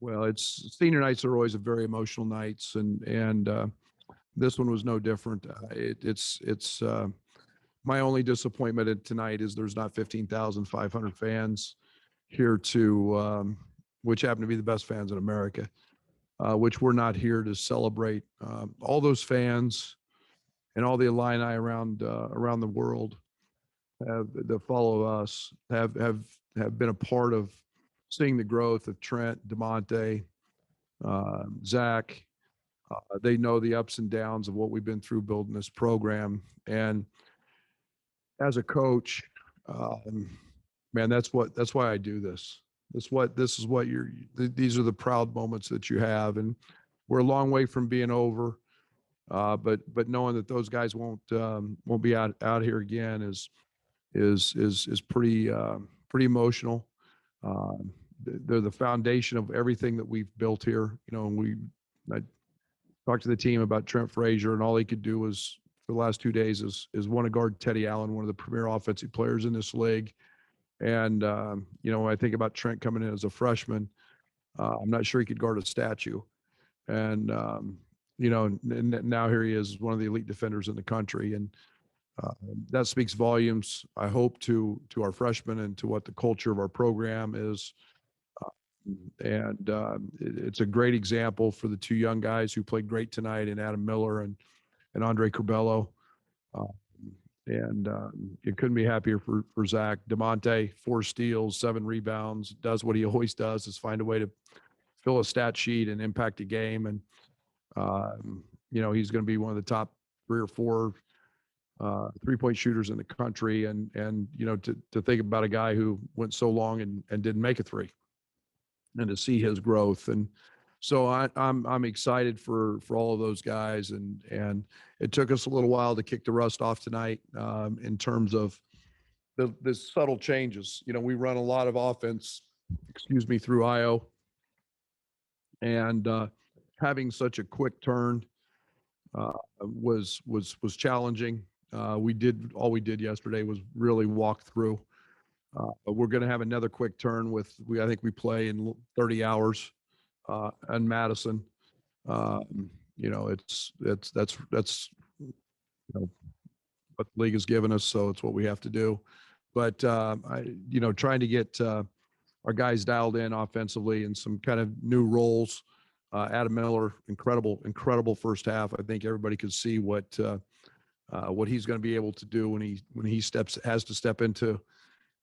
Well, it's senior nights are always a very emotional nights, and this one was no different. It's my only disappointment tonight is there's not 15,500 fans here which happen to be the best fans in America, which we're not here to celebrate. All those fans and all the Illini around the world that follow us have been a part of seeing the growth of Trent, DeMonte, Zach. They know the ups and downs of what we've been through building this program. And as a coach, man, that's why I do this. These are the proud moments that you have. And we're a long way from being over. But knowing that those guys won't be out here again is pretty emotional. They're the foundation of everything that we've built here. I talked to the team about Trent Frazier, and all he could do was for the last 2 days is want to guard Teddy Allen, one of the premier offensive players in this league. And when I think about Trent coming in as a freshman, I'm not sure he could guard a statue. And now here he is, one of the elite defenders in the country, and that speaks volumes, I hope, to our freshmen and to what the culture of our program is. It's a great example for the two young guys who played great tonight, and Adam Miller and Andre Curbelo. It couldn't be happier for Zach. DeMonte, 4 steals, 7 rebounds, does what he always does, is find a way to fill a stat sheet and impact a game. And he's going to be one of the top 3 or 4 3-point shooters in the country. And to think about a guy who went so long and didn't make a 3, and to see his growth. And so I'm excited for all of those guys. And it took us a little while to kick the rust off tonight in terms of the subtle changes. We run a lot of offense, through IO, and having such a quick turn was challenging. All we did yesterday was really walk through. But we're going to have another quick turn I think we play in 30 hours in Madison. That's what the league has given us, so it's what we have to do. But trying to get our guys dialed in offensively and some kind of new roles. Adam Miller, incredible first half. I think everybody could see what he's going to be able to do when he has to step into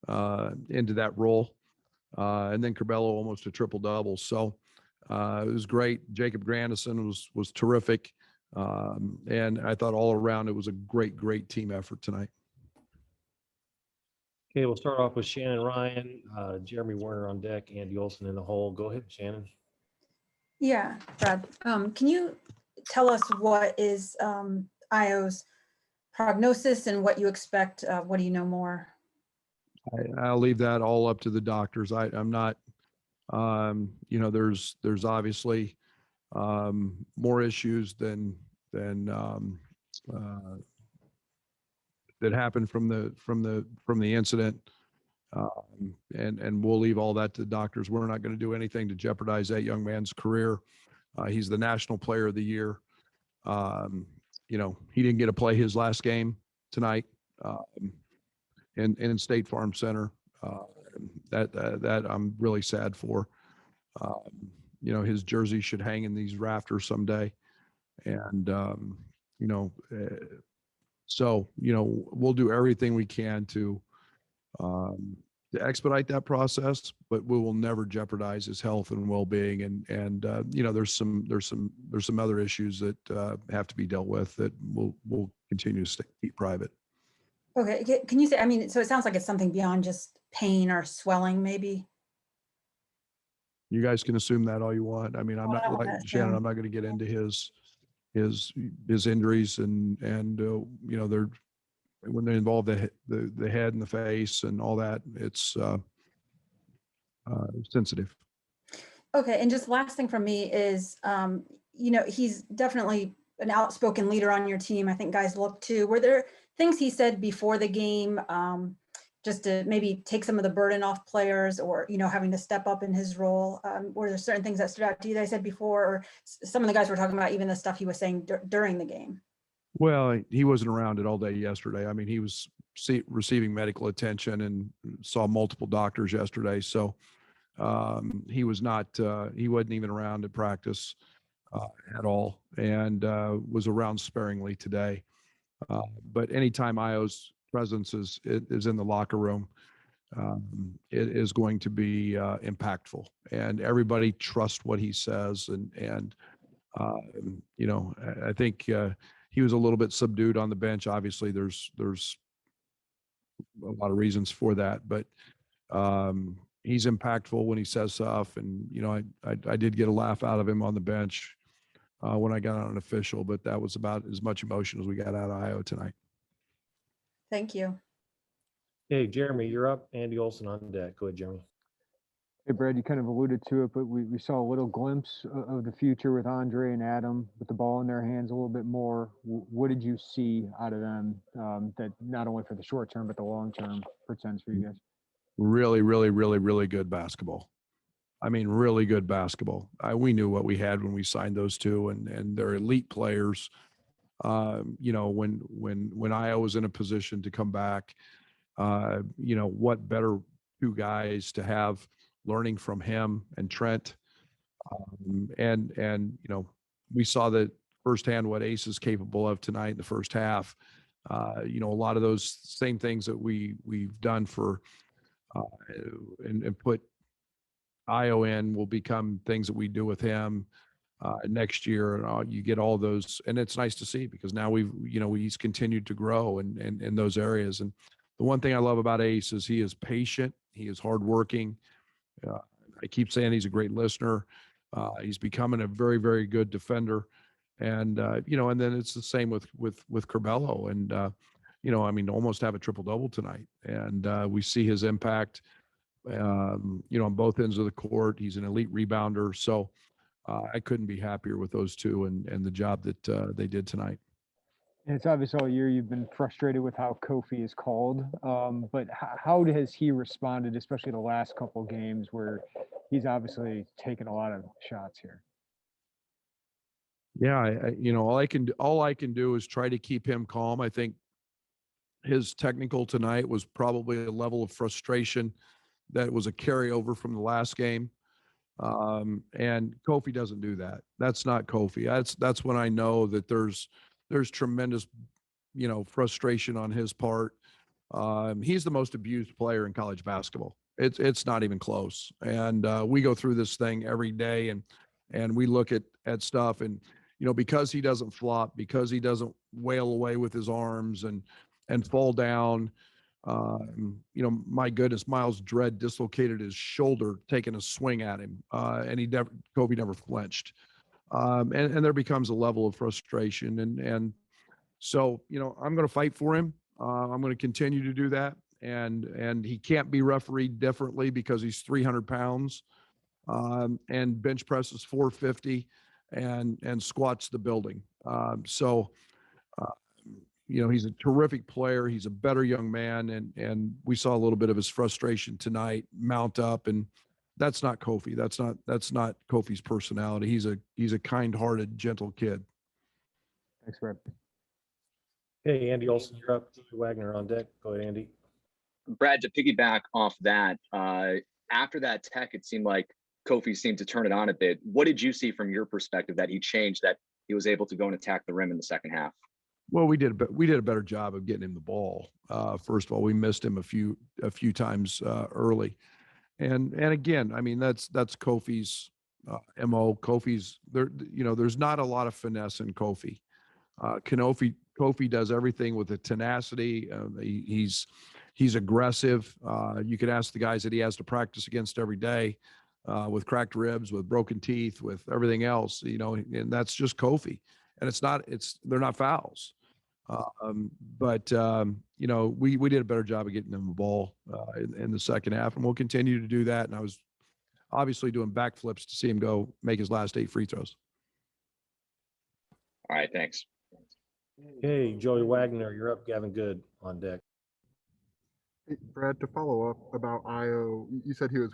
that role. And then Curbelo almost a triple-double. So it was great. Jacob Grandison was terrific. And I thought all around it was a great team effort tonight. Okay, we'll start off with Shannon Ryan, Jeremy Warner on deck, Andy Olson in the hole. Go ahead, Shannon. Yeah, Brad. Can you tell us what is IO's prognosis and what you expect? What do you know more? I'll leave that all up to the doctors. I'm not, there's obviously more issues than that happened from the incident. And we'll leave all that to the doctors. We're not going to do anything to jeopardize that young man's career. He's the National Player of the Year. He didn't get to play his last game tonight in State Farm Center. That I'm really sad for. His jersey should hang in these rafters someday. And, we'll do everything we can to expedite that process, but we will never jeopardize his health and well-being. And there's some other issues that have to be dealt with that we'll continue to keep private. Okay. Can you say, so it sounds like it's something beyond just pain or swelling, maybe? You guys can assume that all you want. I'm not like Shannon. I'm not going to get into his injuries and they're, when they involve the head and the face and all that, it's sensitive. Okay. And just last thing from me is, he's definitely an outspoken leader on your team. I think guys look to. Were there things he said before the game, just to maybe take some of the burden off players, or, having to step up in his role? Were there certain things that stood out to you that I said before, or some of the guys were talking about even the stuff he was saying during the game? Well, he wasn't around it all day yesterday. I mean, he was receiving medical attention and saw multiple doctors yesterday. So he was not, he wasn't even around at practice at all, and was around sparingly today. But anytime Io's presence is in the locker room, it is going to be impactful, and everybody trusts what he says. And I think he was a little bit subdued on the bench. Obviously, there's a lot of reasons for that, but he's impactful when he says stuff. And I did get a laugh out of him on the bench when I got on an official, but that was about as much emotion as we got out of Io tonight. Thank you. Hey, Jeremy, you're up. Andy Olson on deck. Go ahead, Jeremy. Hey, Brad, you kind of alluded to it, but we saw a little glimpse of the future with Andre and Adam with the ball in their hands a little bit more. What did you see out of them that not only for the short term, but the long term portends for you guys? Really, really, really, really good basketball. I mean, really good basketball. We knew what we had when we signed those two, and they're elite players. When Io was in a position to come back, what better two guys to have learning from him and Trent. We saw that firsthand what Ace is capable of tonight in the first half. A lot of those same things that we've done for and put Io in will become things that we do with him next year. And you get all those, and it's nice to see, because now he's continued to grow in those areas. And the one thing I love about Ace is he is patient. He is hardworking. I keep saying he's a great listener. He's becoming a very, very good defender. And, and then it's the same with Curbelo. And, almost have a triple double tonight. And we see his impact, on both ends of the court. He's an elite rebounder. So I couldn't be happier with those two and the job that they did tonight. And it's obvious all year you've been frustrated with how Kofi is called, but how has he responded, especially the last couple games where he's obviously taken a lot of shots here? Yeah, all I can do is try to keep him calm. I think his technical tonight was probably a level of frustration that was a carryover from the last game. And Kofi doesn't do that. That's not Kofi. That's when I know that there's tremendous, frustration on his part. He's the most abused player in college basketball. It's not even close. And we go through this thing every day, and we look at stuff, and because he doesn't flop, because he doesn't wail away with his arms and fall down. My goodness, Miles Dredd dislocated his shoulder taking a swing at him, and Kobe never flinched. And there becomes a level of frustration. And so, I'm going to fight for him. I'm going to continue to do that. And he can't be refereed differently because he's 300 pounds, and bench presses 450 and squats the building. He's a terrific player. He's a better young man. And we saw a little bit of his frustration tonight mount up, and that's not Kofi. That's not Kofi's personality. He's a kind-hearted, gentle kid. Thanks, Brad. Hey, Andy Olson, you're up. Wagner on deck. Go ahead, Andy. Brad, to piggyback off that, after that tech, it seemed like Kofi seemed to turn it on a bit. What did you see from your perspective that he changed, that he was able to go and attack the rim in the second half? Well, we did a better job of getting him the ball. First of all, we missed him a few times early, and again, I mean that's Kofi's MO. Kofi's there. There's not a lot of finesse in Kofi. Kofi does everything with a tenacity. He's aggressive. You could ask the guys that he has to practice against every day, with cracked ribs, with broken teeth, with everything else. And that's just Kofi. And they're not fouls. But we did a better job of getting them the ball in the second half, and we'll continue to do that. And I was obviously doing backflips to see him go make his last 8 free throws. All right, thanks. Hey, Joey Wagner, you're up. Gavin Good on deck. Hey, Brad, to follow up about Io, you said he was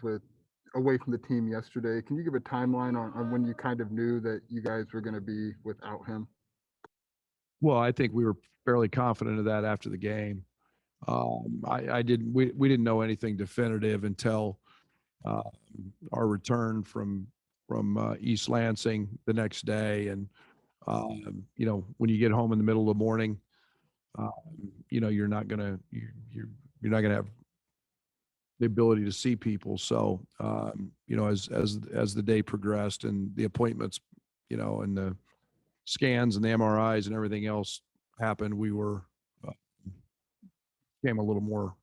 away from the team yesterday. Can you give a timeline on when you kind of knew that you guys were going to be without him? Well, I think we were fairly confident of that after the game. I didn't. We didn't know anything definitive until our return from East Lansing the next day, and when you get home in the middle of the morning, you're not gonna you're not gonna have the ability to see people. So as the day progressed and the appointments, and the scans and the MRIs and everything else happened, we were became a little more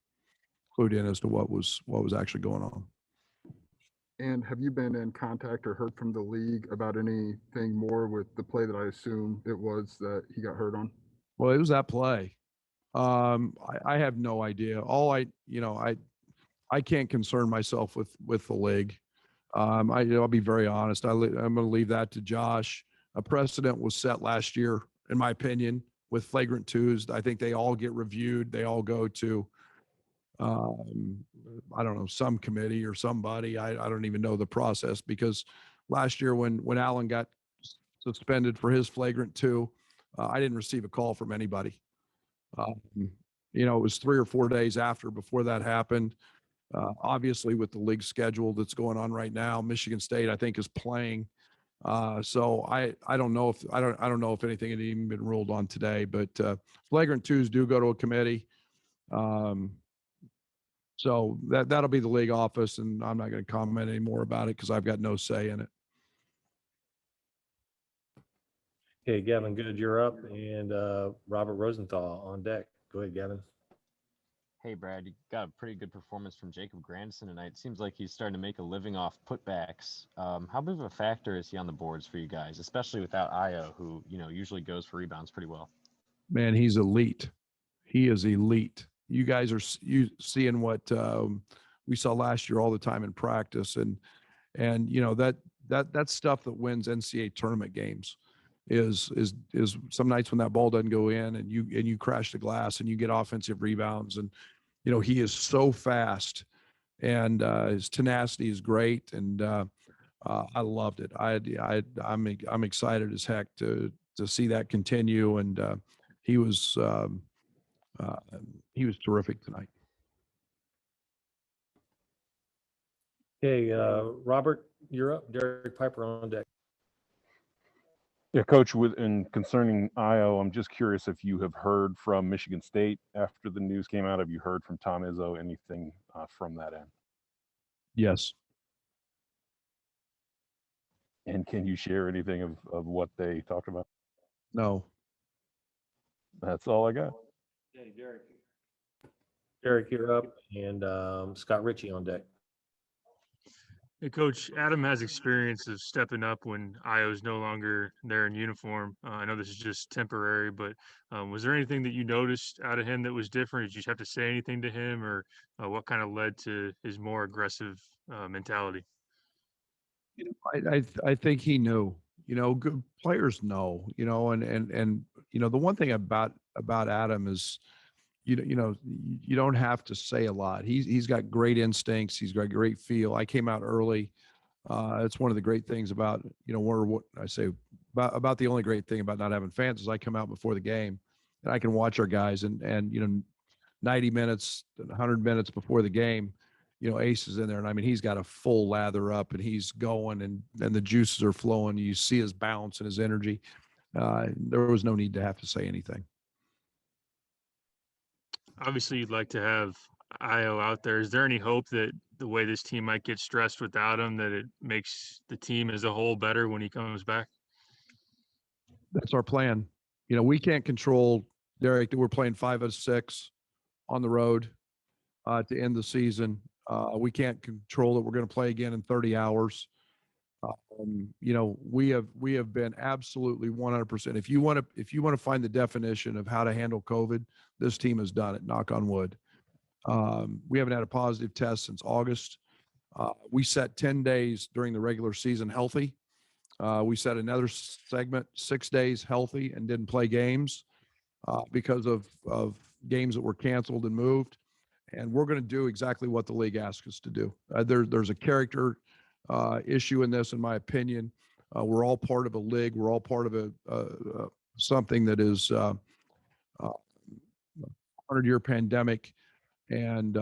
clued in as to what was actually going on. And have you been in contact or heard from the league about anything more with the play that I assume it was that he got hurt on? Well, it was that play. I have no idea. I can't concern myself with the league. I'll be very honest. I'm going to leave that to Josh. A precedent was set last year, in my opinion, with flagrant twos. I think they all get reviewed. They all go to, I don't know, some committee or somebody. I don't even know the process, because last year when Allen got suspended for his flagrant two, I didn't receive a call from anybody. It was 3 or 4 days before that happened. Obviously, with the league schedule that's going on right now, Michigan State, I think, is playing. So I don't know if anything had even been ruled on today, but flagrant twos do go to a committee. So that'll be the league office, and I'm not going to comment any more about it because I've got no say in it. Okay, Gavin Good, you're up, and Robert Rosenthal on deck. Go ahead, Gavin. Hey, Brad, you got a pretty good performance from Jacob Grandison tonight. It seems like he's starting to make a living off putbacks. How big of a factor is he on the boards for you guys, especially without Io, who usually goes for rebounds pretty well? Man, He's elite. He is elite. You guys are seeing what we saw last year all the time in practice, and that's stuff that wins NCAA tournament games. Is some nights when that ball doesn't go in and you crash the glass and you get offensive rebounds, and he is so fast, and his tenacity is great, and I loved it. I'm excited as heck to see that continue, and he was terrific tonight. Okay, Robert, you're up. Derek Piper on deck. Yeah, Coach, concerning Io, I'm just curious if you have heard from Michigan State after the news came out. Have you heard from Tom Izzo, anything from that end? Yes. And can you share anything of what they talked about? No. That's all I got. Okay, Derek, you're up, and Scott Ritchie on deck. Hey, Coach, Adam has experience of stepping up when Io's no longer there in uniform. I know this is just temporary, but was there anything that you noticed out of him that was different? Did you have to say anything to him, or what kind of led to his more aggressive mentality? I think he knew. Good players know. And the one thing about Adam is, you don't have to say a lot. He's got great instincts. He's got great feel. I came out early. It's one of the great things about, what I say about the only great thing about not having fans is I come out before the game and I can watch our guys, and 90 minutes, 100 minutes before the game, Ace is in there, and I mean, he's got a full lather up and he's going, and the juices are flowing. You see his bounce and his energy. There was no need to have to say anything. Obviously, you'd like to have Io out there. Is there any hope that the way this team might get stressed without him, that it makes the team as a whole better when he comes back? That's our plan. We can't control, Derek, that we're playing 5 of 6 on the road to end the season. We can't control that we're going to play again in 30 hours. We have been absolutely 100%. If you want to find the definition of how to handle COVID, this team has done it. Knock on wood. We haven't had a positive test since August. We set 10 days during the regular season healthy. We set another segment 6 days healthy and didn't play games because of games that were canceled and moved. and we're going to do exactly what the league asks us to do. There's a character issue in this, in my opinion. We're all part of a league. We're all part of something that is a 100-year pandemic, and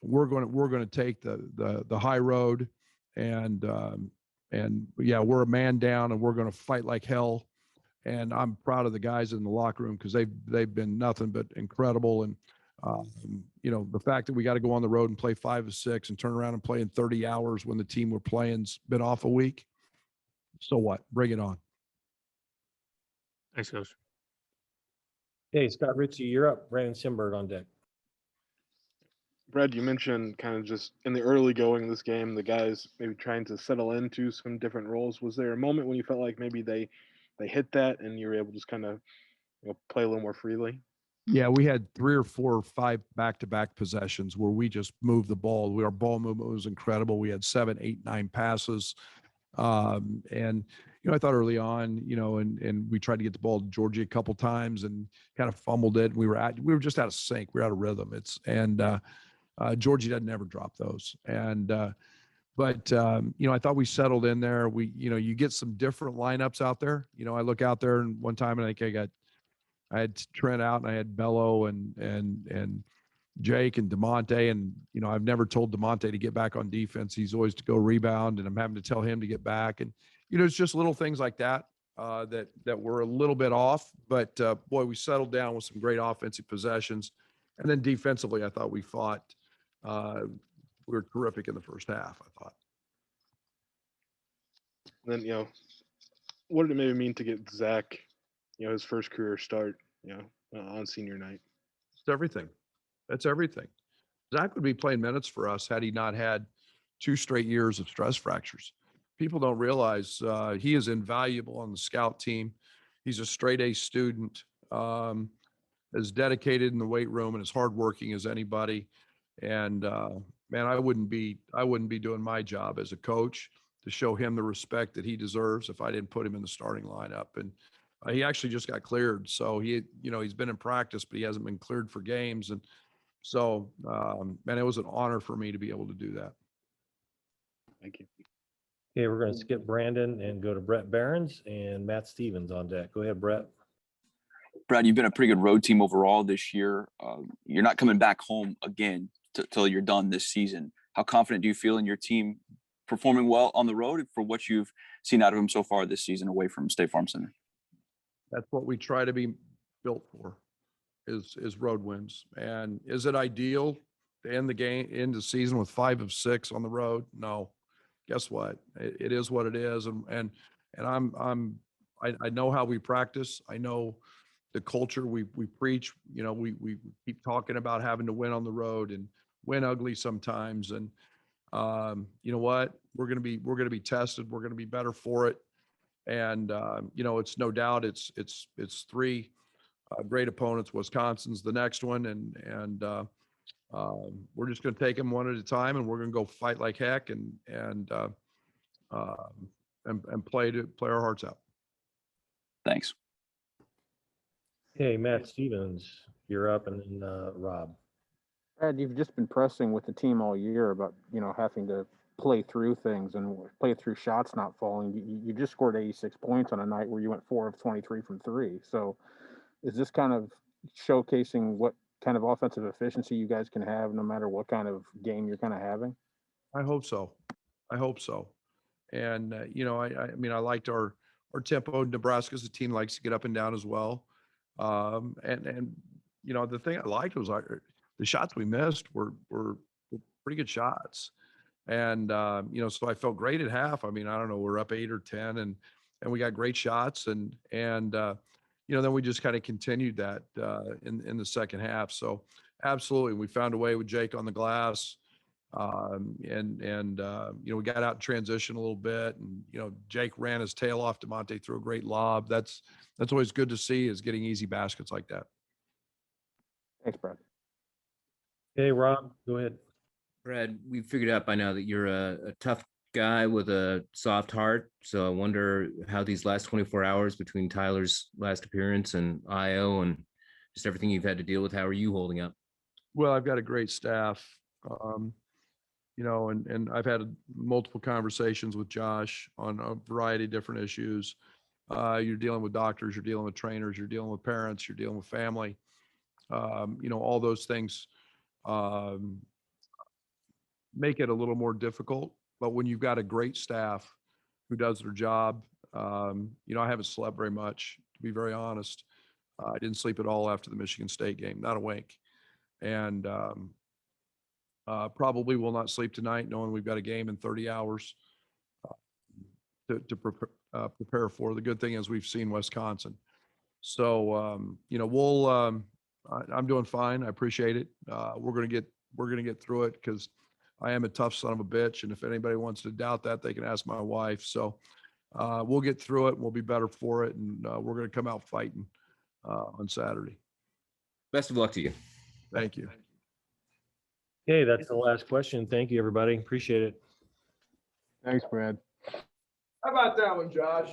we're going to take the high road, and yeah, we're a man down, and we're going to fight like hell. And I'm proud of the guys in the locker room because they've been nothing but incredible. And the fact that we got to go on the road and play 5 of 6 and turn around and play in 30 hours when the team we're playing's been off a week. So what? Bring it on. Thanks, Coach. Okay, Scott Ritchie, you're up. Brandon Simberg on deck. Brad, you mentioned kind of just in the early going of this game, the guys maybe trying to settle into some different roles. Was there a moment when you felt like maybe they hit that and you were able to just kind of play a little more freely? Yeah, we had 3 or 4 or 5 back-to-back possessions where we just moved the ball. Our ball movement was incredible. We had 7, 8, 9 passes. And I thought early on, and we tried to get the ball to Georgie a couple times and kind of fumbled it. We were just out of sync. We were out of rhythm. Georgie doesn't ever drop those. But I thought we settled in there. You get some different lineups out there. I look out there, and one time I think I had Trent out, and I had Bello and Jake and DeMonte, and I've never told DeMonte to get back on defense. He's always to go rebound, and I'm having to tell him to get back. And it's just little things like that that were a little bit off. But boy, we settled down with some great offensive possessions, and then defensively, I thought we fought. We were terrific in the first half, I thought. And then what did it maybe mean to get Zach, his first career start, on senior night? It's everything. That's everything. Zach would be playing minutes for us had he not had 2 straight years of stress fractures. People don't realize he is invaluable on the scout team. He's a straight A student, as dedicated in the weight room and as hardworking as anybody. And man, I wouldn't be doing my job as a coach to show him the respect that he deserves if I didn't put him in the starting lineup. And he actually just got cleared, so he's been in practice, but he hasn't been cleared for games. And so, man, it was an honor for me to be able to do that. Thank you. Okay, we're going to skip Brandon and go to Brett Behrens and Matt Stevens on deck. Go ahead, Brett. Brad, you've been a pretty good road team overall this year. You're not coming back home again till you're done this season. How confident do you feel in your team performing well on the road for what you've seen out of them so far this season away from State Farm Center? That's what we try to be built for, is road wins. And is it ideal to end the season with 5 of 6 on the road? No. Guess what? It is what it is. And I know how we practice. I know the culture we preach. We keep talking about having to win on the road and win ugly sometimes. And you know what? We're going to be tested. We're going to be better for it. And it's no doubt it's 3 great opponents. Wisconsin's the next one, and we're just going to take them one at a time, and we're going to go fight like heck and play our hearts out. Thanks. Okay, Matt Stevens, you're up, and then Rob. Brad, you've just been pressing with the team all year about having to play through things and play through shots not falling. You just scored 86 points on a night where you went 4 of 23 from 3. So is this kind of showcasing what kind of offensive efficiency you guys can have no matter what kind of game you're kind of having? I hope so. And I liked our tempo. Nebraska's a team likes to get up and down as well. And the thing I liked was the shots we missed were pretty good shots. And so I felt great at half. I mean, I don't know, we're up 8 or 10 and we got great shots and then we just kind of continued that in the second half. So absolutely, we found a way with Jake on the glass. We got out in transition a little bit, and Jake ran his tail off. DeMonte threw a great lob. That's always good to see, is getting easy baskets like that. Thanks, Brad. Hey, Rob, go ahead. Brad, we figured out by now that you're a tough guy with a soft heart. So I wonder how these last 24 hours between Tyler's last appearance and IO and just everything you've had to deal with, how are you holding up? Well, I've got a great staff, you know, and I've had multiple conversations with Josh on a variety of different issues. You're dealing with doctors, you're dealing with trainers, you're dealing with parents, you're dealing with family. You know, all those things make it a little more difficult. But when you've got a great staff who does their job, you know, I haven't slept very much, to be very honest. I didn't sleep at all after the Michigan State game, not a wink. And probably will not sleep tonight, knowing we've got a game in 30 hours to prepare for. The good thing is we've seen Wisconsin. So, you know, I'm doing fine. I appreciate it. We're going to get through it because I am a tough son of a bitch. And if anybody wants to doubt that, they can ask my wife. So we'll get through it and we'll be better for it. And we're going to come out fighting on Saturday. Best of luck to you. Thank you. Okay, that's the last question. Thank you, everybody. Appreciate it. Thanks, Brad. How about that one, Josh?